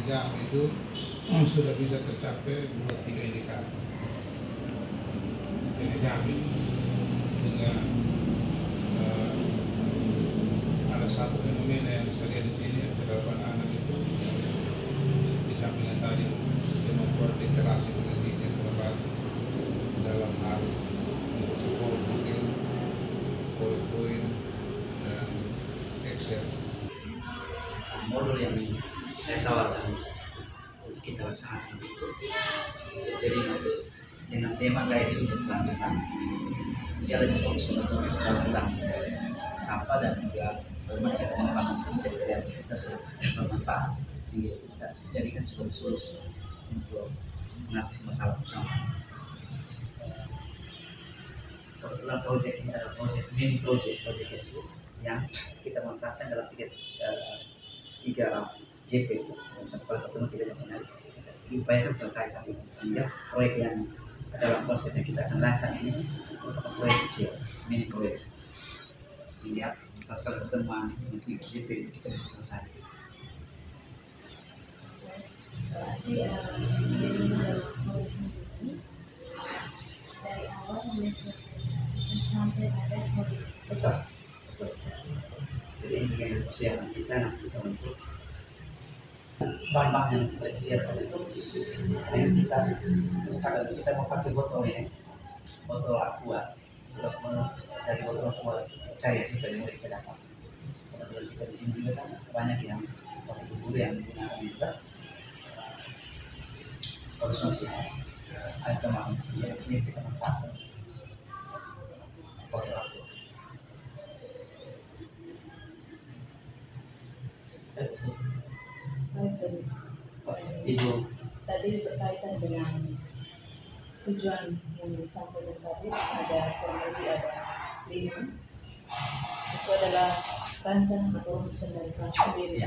jam itu sudah bisa tercapai 2-3 indikator setengah jam itu. Sehingga ada satu fenomena yang saya lihat di sini, terdapat anak itu di samping tadi dia membuat literasi politik yang terdapat dalam hal sekolah mungkin poin-poin dan Excel. Modul yang saya tawarkan untuk kita laksanakan jadi itu dengan tema gaya hidup berkelanjutan, jalan fokus untuk dalam sampah dan juga bagaimana kita mengembangkan kreativitas yang bermanfaat sehingga kita jadikan sebagai solusi untuk mengatasi masalah bersama. Kebetulan proyek ini adalah mini project kecil yang kita manfaatkan dalam tiga JP itu, satu kali pertemuan 3 jam hari kita diupayakan selesai saat ini, sehingga proyek yang dalam konsep yang kita akan lancang ini merupakan proyek kecil, mini proyek, sehingga satu kali pertemuan dengan 3 JP itu kita bisa selesai. Dari awal mensosialisasikan sampai pada modul. Betul. Jadi ini yang persiapan kita nanti untuk bahan-bahan yang kita siapkan itu, yang sekarang kita mau pakai botolnya, botol aqua, dari botol aqua percaya sih dari mulai kita dapat. Kebetulan kita di sini juga kan banyak yang pakai bubur yang menggunakan juga konsumsi air kemasan yang ini kita manfaatkan botol aqua. Ibu Tadi berkaitan dengan tujuan yang disampaikan tadi, ada kurang lebih ada 5. Itu adalah rancangan atau rumusan dari kelas sendiri,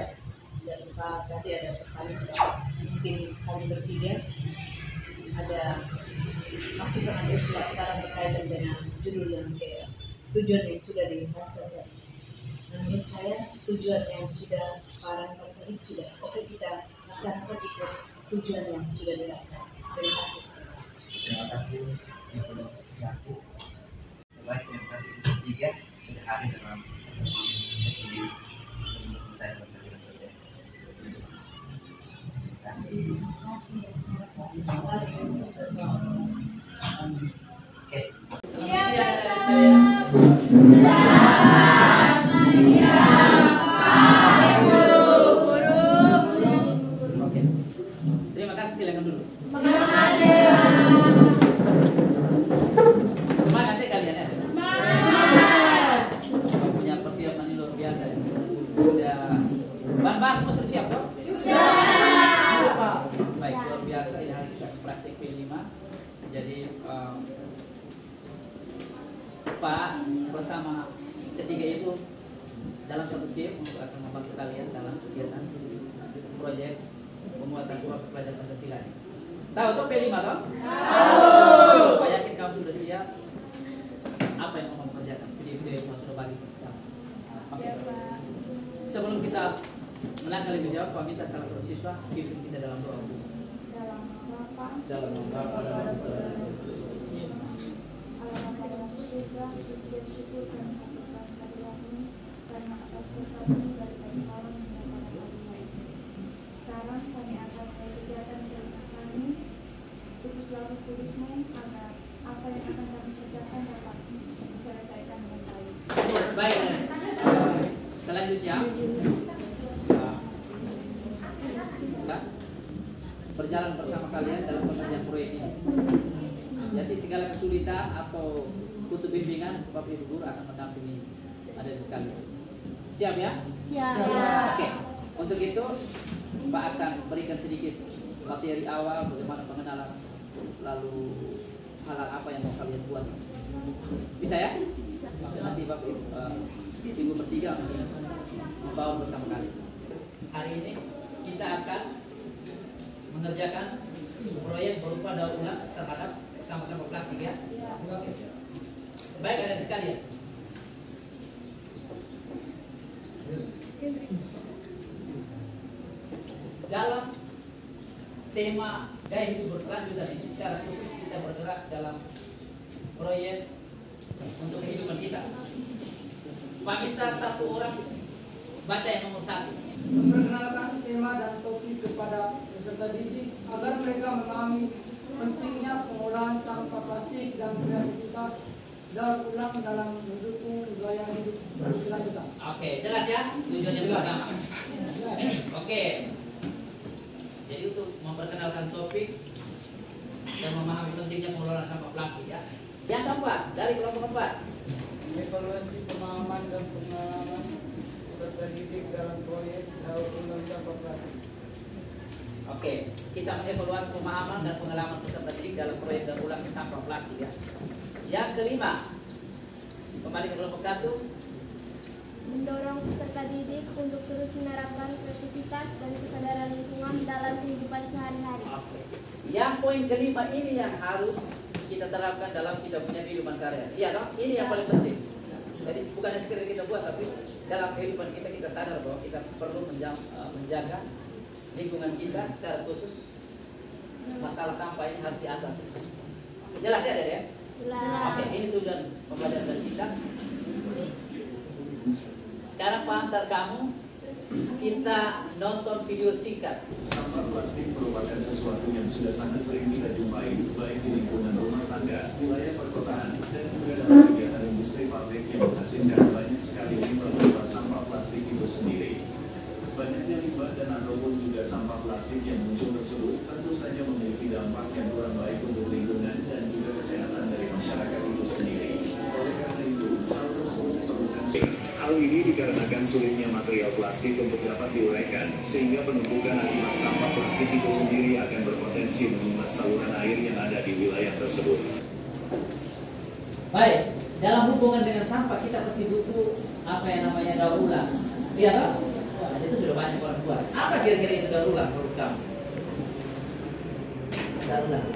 dan tadi ada pertanyaan soal mungkin kami bertiga ada masukan atau saran berkaitan dengan judul yang tujuan yang sudah dirancang. Menurut saya tujuan yang sudah rancang tadi sudah oke, kita laksanakan ikut tujuan yang sudah dirancang. Terima kasih. terima kasih Ibu Yaku. Baik, terima kasih Ibu Tiga sudah hadir dalam pertemuan kecil ini untuk saya berbagi dengan Terima kasih. Oke. Terima kasih, silakan dulu. Terima kasih. Semangat ya kalian ya. Semangat. Kamu punya persiapan yang luar biasa ya. Sudah bahan-bahan semua sudah siap toh? Sudah. Baik, luar biasa ini hari kita praktik P5. Jadi Pak bersama ketiga itu dalam satu tim untuk akan membantu kalian dalam kegiatan proyek pembuatan surat pelajaran Pancasila. Tahu tuh P5 toh? Tahu. Saya yakin kamu sudah siap. Apa yang kamu kerjakan? Video-video yang sudah bagi. Oke. Sebelum kita melangkah lebih jauh, Pak minta salah satu siswa pimpin kita dalam doa. Dalam Sekarang kami akan kegiatan kami untuk selalu kudusmu agar apa yang akan kami kerjakan dapat diselesaikan dengan baik. Baik. Selanjutnya berjalan bersama kalian dalam pengerjaan proyek ini. Jadi segala kesulitan atau butuh bimbingan, Bapak Ibu Guru akan mendampingi adik sekalian. Siap ya? Siap. Oke. Untuk itu Pak akan berikan sedikit materi awal bagaimana pengenalan, lalu hal-hal apa yang mau kalian buat. Bisa ya? Nanti Bapak Ibu bertiga membawa bersama kalian. Hari ini kita akan mengerjakan proyek berupa daur ulang terhadap sama-sama plastik ya. Oke. Baik adik sekalian. Dalam tema gaya hidup berkelanjutan ini secara khusus kita bergerak dalam proyek untuk kehidupan kita. Pak minta satu orang baca yang nomor 1. Memperkenalkan tema dan topik kepada peserta didik agar mereka memahami pentingnya pengolahan sampah plastik dan kreativitas daur ulang dalam mendukung gaya hidup berkelanjutan. Oke, jelas ya tujuannya pertama. Oke. Jadi untuk memperkenalkan topik dan memahami pentingnya pengelolaan sampah plastik ya. Yang keempat, dari kelompok 4. Evaluasi pemahaman dan pengalaman peserta didik dalam proyek daur ulang sampah plastik. Oke, kita mengevaluasi pemahaman dan pengalaman peserta didik dalam proyek daur ulang sampah plastik ya. Yang kelima, kembali ke kelompok 1. Mendorong peserta didik untuk terus menerapkan kreativitas dan kesadaran lingkungan dalam kehidupan sehari-hari. Oke. Yang poin kelima ini yang harus kita terapkan dalam kita punya kehidupan sehari-hari. Iya dong, ini yang paling penting. Jadi bukannya sekedar kita buat, tapi dalam kehidupan kita sadar bahwa kita perlu menjaga lingkungan kita secara khusus. Masalah sampah ini harus diatasi. Jelas ya, Dede? Jelas. Oke, ini tujuan pembelajaran kita. Sekarang pengantar kamu, kita nonton video singkat. Sampah plastik merupakan sesuatu yang sudah sangat sering kita jumpai, baik di lingkungan rumah tangga, wilayah perkotaan, dan juga dalam kegiatan industri pabrik yang menghasilkan banyak sekali limbah berupa sampah plastik itu sendiri. Banyaknya limbah dan ataupun juga sampah plastik yang muncul tersebut tentu saja memiliki dampak yang kurang baik untuk lingkungan dan juga kesehatan dari masyarakat itu sendiri. Oleh karena itu, hal tersebut diperlukan. Hal ini dikarenakan sulitnya material plastik untuk dapat diuraikan, sehingga penumpukan akibat sampah plastik itu sendiri akan berpotensi menyumbat saluran air yang ada di wilayah tersebut. Baik, dalam hubungan dengan sampah kita pasti butuh apa yang namanya daur ulang. Iya kan? Wah, itu sudah banyak orang buat. Apa kira-kira itu daur ulang menurut kamu? Daur ulang.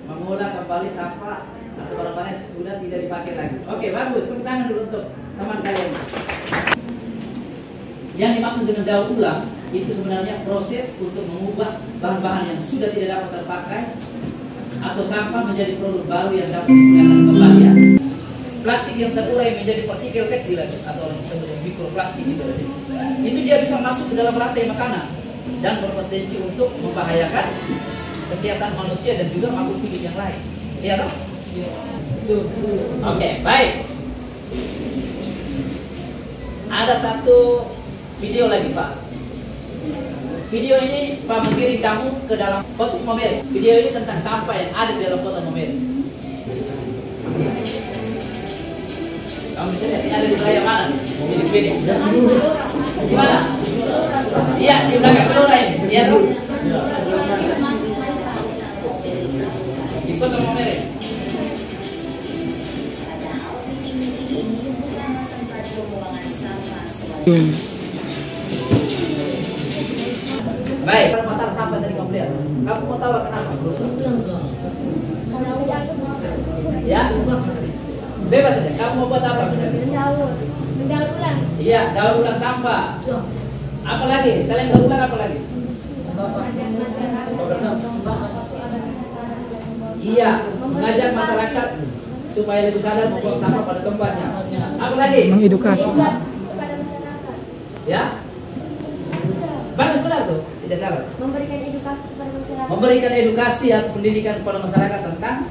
Mengolah kembali sampah atau barang-barang yang sudah tidak dipakai lagi. Oke, bagus. Tepuk tangan dulu untuk teman kalian. Yang dimaksud dengan daur ulang itu sebenarnya proses untuk mengubah bahan-bahan yang sudah tidak dapat terpakai atau sampah menjadi produk baru yang dapat digunakan kembali ya. Plastik yang terurai menjadi partikel kecil atau orang disebut dengan mikroplastik itu dia bisa masuk ke dalam rantai makanan dan berpotensi untuk membahayakan kesehatan manusia dan juga makhluk hidup yang lain. Iya toh? Oke, baik. Ada satu video lagi, Pak. Video ini Pak mengiring kamu ke dalam kota Momere. Video ini tentang sampah yang ada di dalam kota Momere. Kamu bisa lihat ini ada di wilayah mana nih? Ini. Di mana? Iya, di belakang Belora ini. Iya tuh. Di kota Momere. Baik, masalah sampah tadi kamu lihat. Kamu mau tahu kenapa? Ya, bebas saja. Kamu mau buat apa misalnya? Mendaur ulang. Iya, daur ulang sampah. Apa lagi? Selain daur ulang apa lagi? Iya, mengajak masyarakat supaya lebih sadar membuang sampah pada tempatnya. Apa lagi? Mengedukasi. Kepada masyarakat. Ya, bagus benar tuh, tidak salah. Memberikan edukasi kepada masyarakat. Memberikan edukasi atau pendidikan kepada masyarakat tentang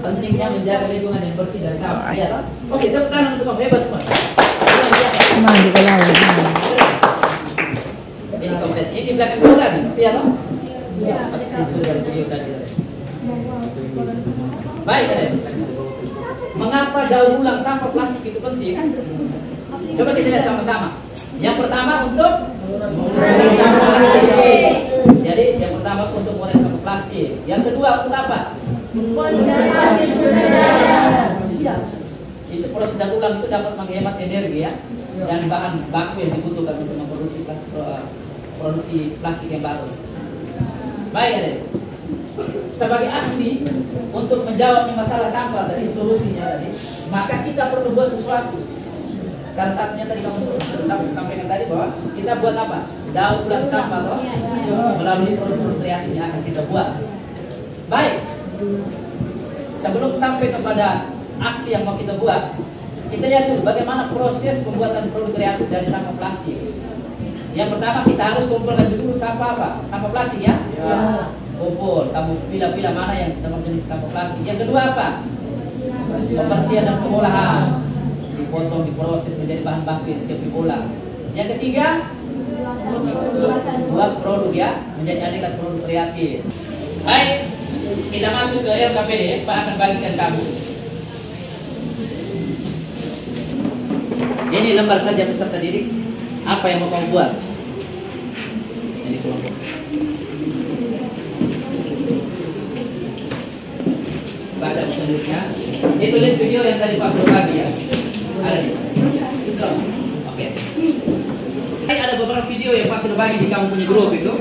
pentingnya menjaga lingkungan yang bersih dan sampah. Iya toh? Oke, tepuk tangan untuk kamu, hebat semua. Mandi ke laut. Ini komplit. Ini di belakang Belora nih, iya toh? Iya, pasti sudah dari video tadi. Baik, Adek. Mengapa daur ulang sampah plastik itu penting? Coba kita lihat sama-sama. Yang pertama untuk mengurangi sampah plastik. Jadi yang pertama untuk mengurangi sampah plastik. Yang kedua untuk apa? Konservasi sumber daya. Iya. Itu proses daur ulang itu dapat menghemat energi ya dan bahan baku yang dibutuhkan untuk memproduksi produksi plastik yang baru. Baik, Adek. Sebagai aksi untuk menjawab masalah sampah tadi, solusinya tadi, maka kita perlu buat sesuatu. Salah satunya tadi kamu sampaikan tadi bahwa kita buat apa? Daur ulang sampah toh melalui produk kreatif yang akan kita buat. Baik. Sebelum sampai kepada aksi yang mau kita buat, kita lihat dulu bagaimana proses pembuatan produk kreatif dari sampah plastik. Yang pertama kita harus kumpulkan dulu sampah apa? Sampah plastik ya? Kumpul, kamu pilih-pilih mana yang termasuk jenis sampah plastik. Yang kedua apa? Pembersihan dan pengolahan, dipotong, diproses menjadi bahan baku yang siap diolah. Yang ketiga, buat produk ya, menjadi aneka produk kreatif. Baik, kita masuk ke LKPD. Pak akan bagikan kamu. Ini lembar kerja peserta didik. Apa yang mau kamu buat? Ini kelompok. Baca selanjutnya. Itu lihat video yang tadi Pak sudah bagi ya. Ada nih. Oke. Ini ada beberapa video yang Pak sudah bagi di kamu punya grup itu.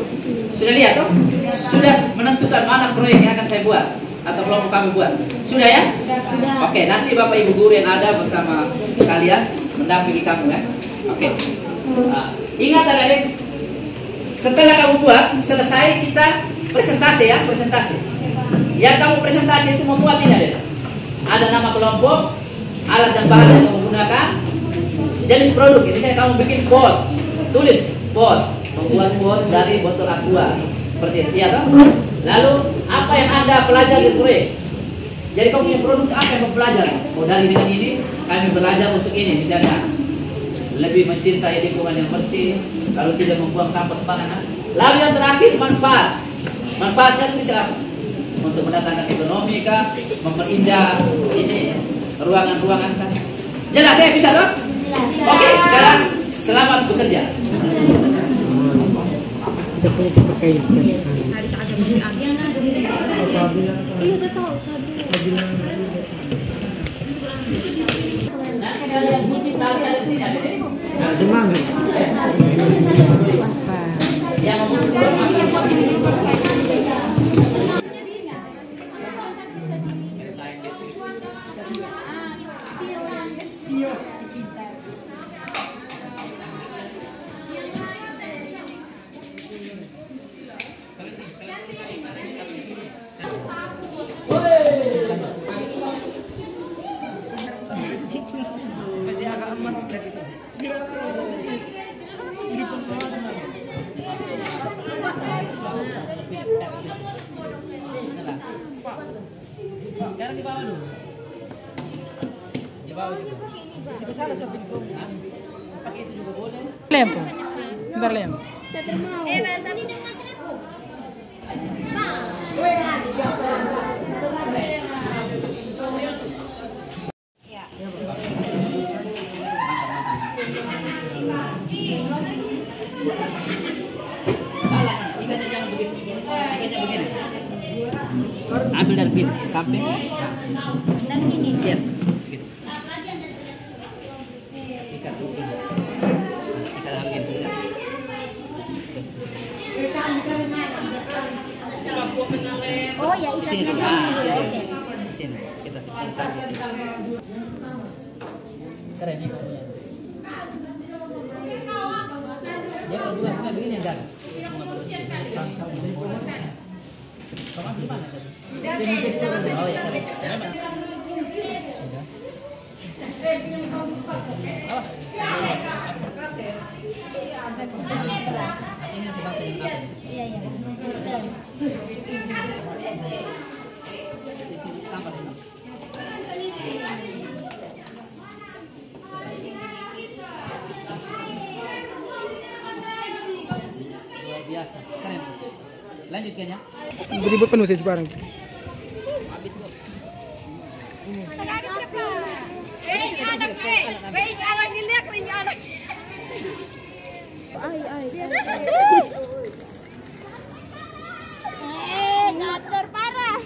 Sudah lihat toh? Sudah menentukan mana proyek yang akan saya buat atau kelompok kami buat. Sudah ya? Sudah. Oke, nanti Bapak Ibu guru yang ada bersama kalian mendampingi kamu ya. Oke. Ingat adik-adik, setelah kamu buat, selesai kita presentasi ya, presentasi. Yang kamu presentasi itu membuat ini adik. Ada nama kelompok, alat dan bahan yang kamu gunakan, jenis produk. Ini saya kamu bikin pot, tulis pot, membuat pot dari botol aqua, seperti itu ya toh? Lalu apa yang Anda pelajari di proyek? Jadi kamu punya produk apa yang kamu pelajari? Oh dari dengan ini kami belajar untuk ini misalnya lebih mencintai lingkungan yang bersih, lalu tidak membuang sampah sembarangan. Lalu yang terakhir manfaat. Manfaatnya itu bisa apa? Untuk mendatangkan ekonomi kah, memperindah ini ruangan-ruangan sana. Jelas saya bisa toh? Oke, sekarang selamat bekerja. Nanti kalian putih tali ada di sini ada deh. Semangat. Yang sekarang di bawah dulu. Di bawah juga. Tidak salah sampai di bawah. Pakai itu juga boleh. Lempo. Bentar lem. Salah, ikatnya jangan begitu. Ikatnya begini. Ambil dari begini sampai. Dari sini. Yes. Gitu. Ikat dulu. Ikat lagi dulu. Oh ya, ikatnya di sini. Oke. Di sini kita sebentar. Keren nih kamunya. Ya kalau dua punya begini enggak. Kamu ambil mana tadi? Oh ya keren. Awas. Ini nanti bantu dengan kamu. Iya, iya. Tambah lagi. Luar biasa, keren. Lanjutkan ya. Ribut penuh sih bareng. Habis bu. Ngacor parah.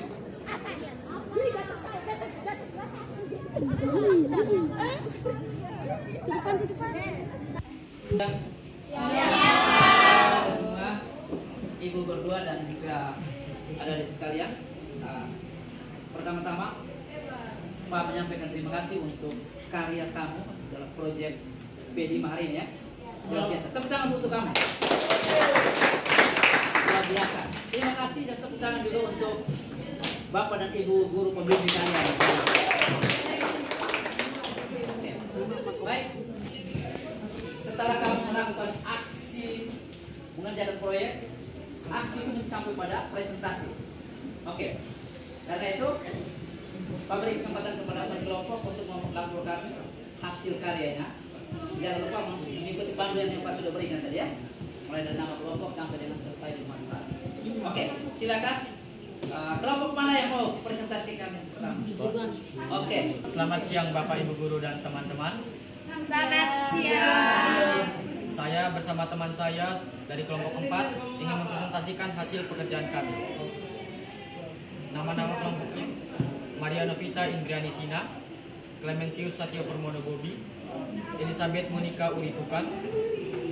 Semua ibu berdua dan juga ada di sekalian. Pertama-tama Pak menyampaikan terima kasih untuk karya kamu dalam proyek P5 hari ini ya. Luar biasa. Tepuk tangan untuk kamu. Luar biasa. Terima kasih dan tepuk tangan juga untuk Bapak dan Ibu guru pembimbing kalian. Baik. Setelah kamu melakukan aksi mengerjakan proyek, aksi itu mesti sampai pada presentasi. Oke. Karena itu, Pak beri kesempatan kepada teman kelompok untuk melaporkan hasil karyanya. Jangan lupa mengikuti panduan yang Pak sudah berikan tadi ya. Mulai dari nama kelompok sampai dengan selesai bermanfaat. Oke, silakan. Kelompok mana yang mau presentasi kami pertama? Oke. Selamat siang Bapak Ibu Guru dan teman-teman. Selamat siang. Saya bersama teman saya dari kelompok 4 ingin mempresentasikan hasil pekerjaan kami. Nama-nama kelompoknya Maria Novita Indriani Sina, Clemensius Satyo Permono Bobi, Elizabeth Monica Uritukan,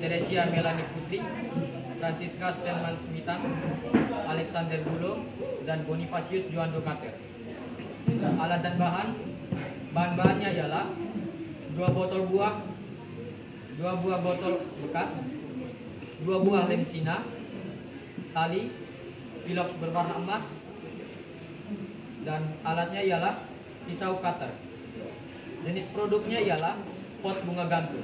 Teresia Melani Putri, Francisca Stenman Smitan, Alexander Bulo, dan Bonifacius Juando Kater. Alat dan bahan-bahannya ialah 2 buah botol bekas, 2 buah lem Cina, tali, pilox berwarna emas, dan alatnya ialah pisau cutter. Jenis produknya ialah pot bunga gantung,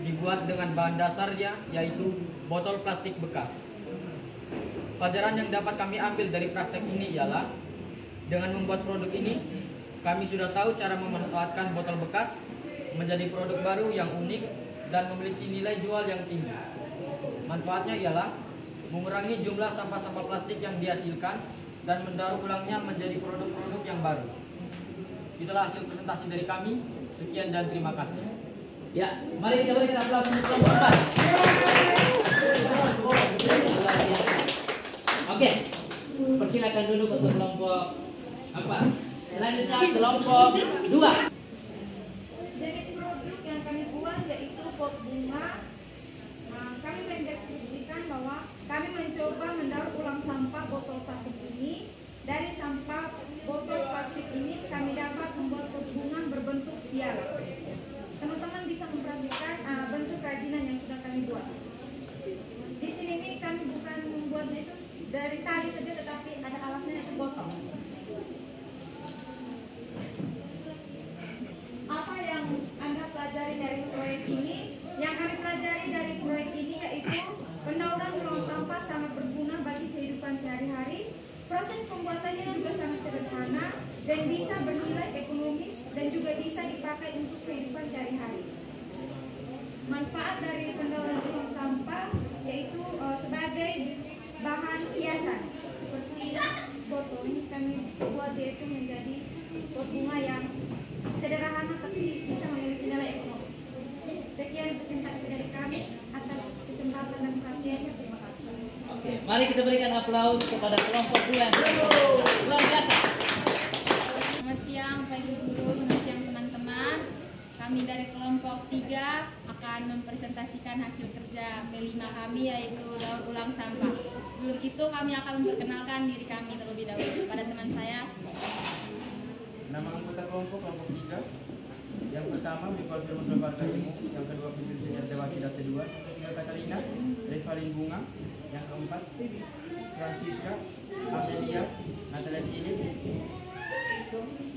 dibuat dengan bahan dasarnya yaitu botol plastik bekas. Pelajaran yang dapat kami ambil dari praktek ini ialah dengan membuat produk ini, kami sudah tahu cara memanfaatkan botol bekas menjadi produk baru yang unik dan memiliki nilai jual yang tinggi. Manfaatnya ialah mengurangi jumlah sampah-sampah plastik yang dihasilkan dan mendaur ulangnya menjadi produk-produk yang baru. Itulah hasil presentasi dari kami. Sekian dan terima kasih. Ya, mari kita berikan aplaus untuk kelompok 4. Luar biasa. Oke, persilakan duduk untuk kelompok apa? Selanjutnya kelompok 2. Jenis produk yang kami buat yaitu pot bunga. Kami mendeskripsikan bahwa kami mencoba mendaur ulang sampah botol plastik ini. Dari sampah botol plastik ini kami dapat membuat pot bunga berbentuk piala. Teman-teman bisa memperhatikan bentuk kerajinan yang sudah kami buat. Di sini nih kami bukan membuatnya itu dari tali saja, tetapi ada alatnya yaitu botol. Apa yang Anda pelajari dari proyek ini? Yang kami pelajari dari proyek ini yaitu pendauran ulang sampah sangat berguna bagi kehidupan sehari-hari. Proses pembuatannya juga sangat sederhana dan bisa bernilai ekonomis dan juga bisa dipakai untuk kehidupan sehari-hari. Manfaat dari pendauran ulang sampah yaitu sebagai bahan hiasan seperti botol ini kami buat yaitu menjadi pot bunga yang sederhana tapi bisa memiliki nilai ekonomis. Sekian presentasi dari kami. Atas kesempatan dan perhatiannya, terima kasih. Oke, mari kita berikan aplaus kepada kelompok 2. Luar biasa. Selamat siang Pak Ibu Guru, selamat siang teman-teman. Kami dari kelompok 3 akan mempresentasikan hasil kerja P5 kami yaitu daur ulang sampah. Sebelum itu kami akan memperkenalkan diri kami terlebih dahulu kepada teman saya. Nama anggota kelompok 3. Yang pertama Miguel Firmus Lebar Karimu, yang kedua Fitri Senior Dewa Cidate 2, yang ketiga Katarina Revalin Bunga, yang keempat Francisca Amelia Natalia Silip,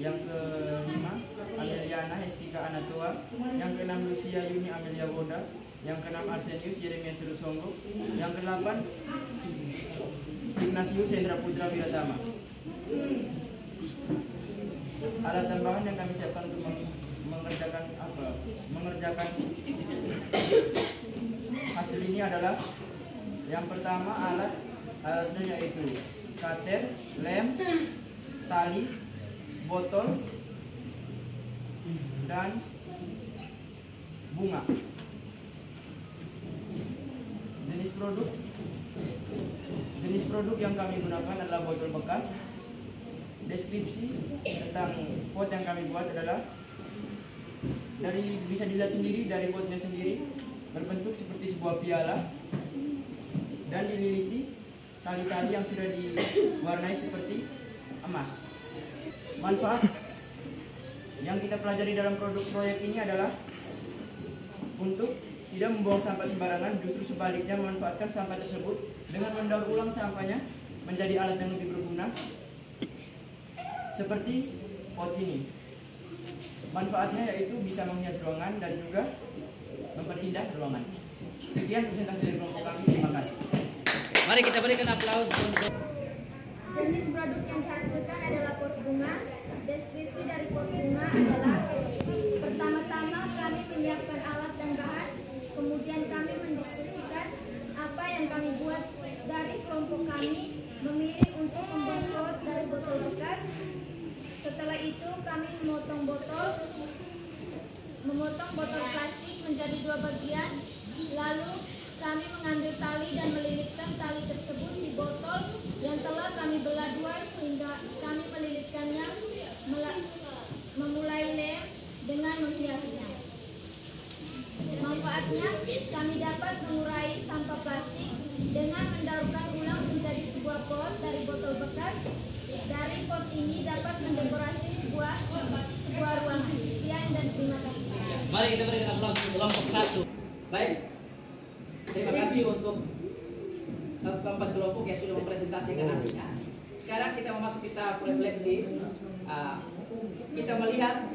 yang kelima Ameliana Hestika Anatua, yang keenam Lucia Yuni Amelia Boda, yang keenam Arsenius Yeremia Serusonggo, yang kedelapan Ignatius Hendra Putra Wiratama. Alat dan bahan yang kami siapkan untuk mengerjakan hasil ini adalah yang pertama alatnya yaitu cutter, lem, tali, botol, dan bunga. Jenis produk yang kami gunakan adalah botol bekas. Deskripsi tentang pot yang kami buat adalah bisa dilihat sendiri dari potnya sendiri, berbentuk seperti sebuah piala dan dililiti tali-tali yang sudah diwarnai seperti emas. Manfaat yang kita pelajari dalam produk proyek ini adalah untuk tidak membuang sampah sembarangan, justru sebaliknya memanfaatkan sampah tersebut dengan mendaur ulang sampahnya menjadi alat yang lebih berguna, seperti pot ini. Manfaatnya yaitu bisa menghias ruangan dan juga memperindah ruangan. Sekian presentasi dari kelompok kami. Terima kasih. Mari kita berikan aplaus untuk Jenis produk yang dihasilkan adalah pot bunga. Deskripsi dari pot bunga adalah: pertama-tama kami menyiapkan alat dan bahan, kemudian kami mendiskusikan apa yang kami buat. Dari kelompok kami memilih untuk membuat pot dari botol bekas. Setelah itu kami memotong botol plastik menjadi 2 bagian. Lalu kami mengambil tali dan melilitkan tali tersebut di botol yang telah kami belah 2 sehingga kami melilitkannya memulai lem dengan menghiasnya. Manfaatnya, kami dapat mengurai sampah plastik dengan mendaurkan ulang menjadi sebuah pot dari botol bekas. Dari pot ini dapat mendekorasi sebuah ruangan. Sekian dan terima kasih. Mari kita berikan aplaus untuk kelompok 1. Baik. Terima kasih untuk keempat kelompok yang sudah mempresentasikan hasilnya. Sekarang kita memasuki tahap refleksi. Kita melihat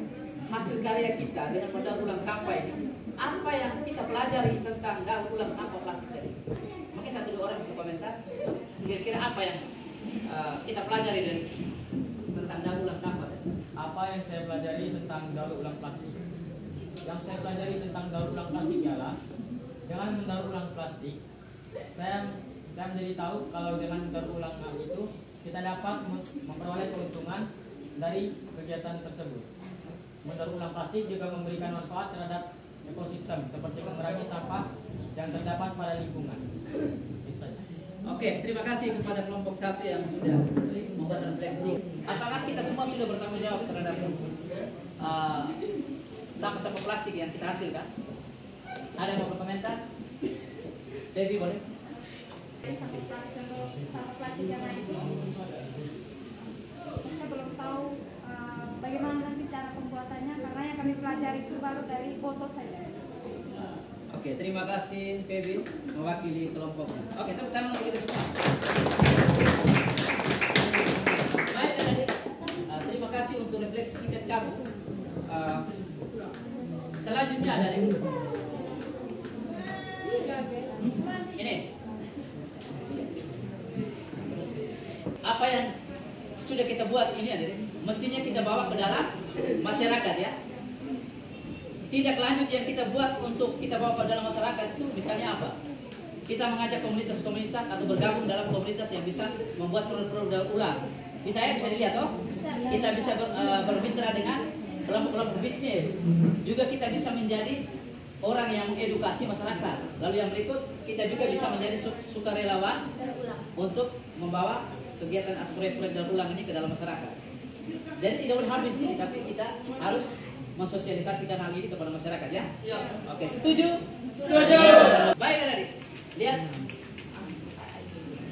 hasil karya kita dengan mendaur ulang sampah ini. Apa yang kita pelajari tentang daur ulang sampah plastik tadi? Mungkin 1-2 orang bisa komentar. Kira-kira apa yang kita pelajari dari tentang daur ulang sampah tadi? Apa yang saya pelajari tentang daur ulang plastik? Yang saya pelajari tentang daur ulang plastik ialah dengan mendaur ulang plastik, saya menjadi tahu kalau dengan mendaur ulang itu kita dapat memperoleh keuntungan dari kegiatan tersebut. Mendaur ulang plastik juga memberikan manfaat terhadap ekosistem seperti mengurangi sampah yang terdapat pada lingkungan. Oke, terima kasih kepada kelompok 1 yang sudah membuat refleksi. Apakah kita semua sudah bertanggung jawab terhadap sampah-sampah plastik yang kita hasilkan? Ada yang mau berkomentar? Baby boleh? Sampah plastik yang lain itu saya belum tahu bagaimana nanti cara pembuatannya, karena yang kami pelajari itu baru dari botol saja. Oke, terima kasih Feby mewakili kelompoknya. Oke, tepuk tangan untuk kita semua. Baik, adik-adik. Terima kasih untuk refleksi singkat kamu. Selanjutnya ada ini. Apa yang sudah kita buat ini adik, mestinya kita bawa ke dalam masyarakat ya. Tindak lanjut yang kita buat untuk kita bawa ke dalam masyarakat itu misalnya apa? Kita mengajak komunitas-komunitas atau bergabung dalam komunitas yang bisa membuat produk-produk daur ulang. Bisa dilihat toh? Kita bisa bermitra dengan kelompok-kelompok bisnis. Juga kita bisa menjadi orang yang mengedukasi masyarakat. Lalu yang berikut, kita juga bisa menjadi sukarelawan untuk membawa kegiatan atau proyek-proyek daur ulang ini ke dalam masyarakat. Jadi tidak boleh habis ini, tapi kita harus mensosialisasikan hal ini kepada masyarakat ya. Oke, setuju? Setuju. Baik adik, lihat.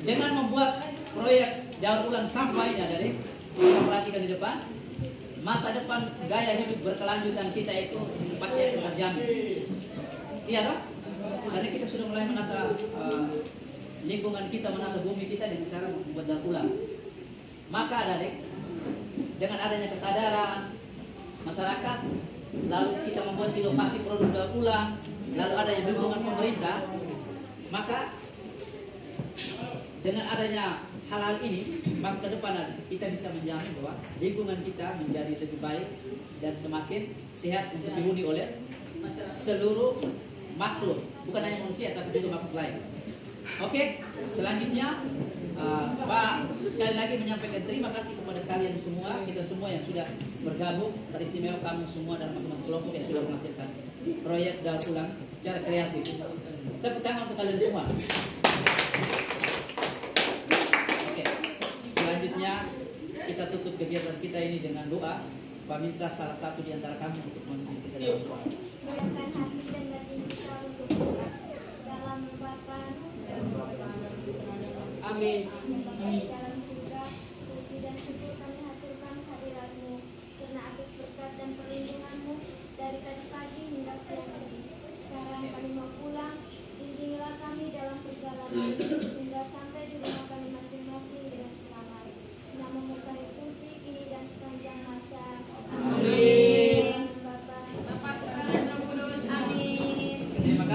Dengan membuat proyek daur ulang sampah ini adik, kita perhatikan di depan. Masa depan gaya hidup berkelanjutan kita itu pasti akan terjamin. Iya kan? Karena kita sudah mulai menata lingkungan kita, menata bumi kita dengan cara membuat daur ulang. Maka adik, dengan adanya kesadaran masyarakat, lalu kita membuat inovasi produk daur ulang, lalu adanya dukungan pemerintah, maka dengan adanya hal-hal ini, maka ke depan kita bisa menjamin bahwa lingkungan kita menjadi lebih baik dan semakin sehat untuk dihuni oleh seluruh makhluk, bukan hanya manusia tapi juga makhluk lain. Oke, selanjutnya Pak sekali lagi menyampaikan terima kasih kepada kalian semua, kita semua yang sudah bergabung, teristimewa kamu semua dan masing-masing kelompok yang sudah menghasilkan proyek daur ulang secara kreatif. Tepuk tangan untuk kalian semua. Oke, selanjutnya kita tutup kegiatan kita ini dengan doa. Pak minta salah satu di antara kami untuk memimpin kita dalam doa. Mulakan hati dan batin kita untuk berdoa dalam Bapa Amin. dalam surga. Puji dan syukur kami haturkan hadirat-Mu karena atas berkat dan perlindungan-Mu dari tadi pagi hingga siang ini. Sekarang sekarang kami mau pulang. Bimbinglah kami dalam perjalanan hingga sampai di rumah kami masing-masing dengan selamat. Namamu kami puji kini dan sepanjang masa. Amin. Bapa, Bapa, Putra, dan Roh Kudus. Amin. Terima kasih.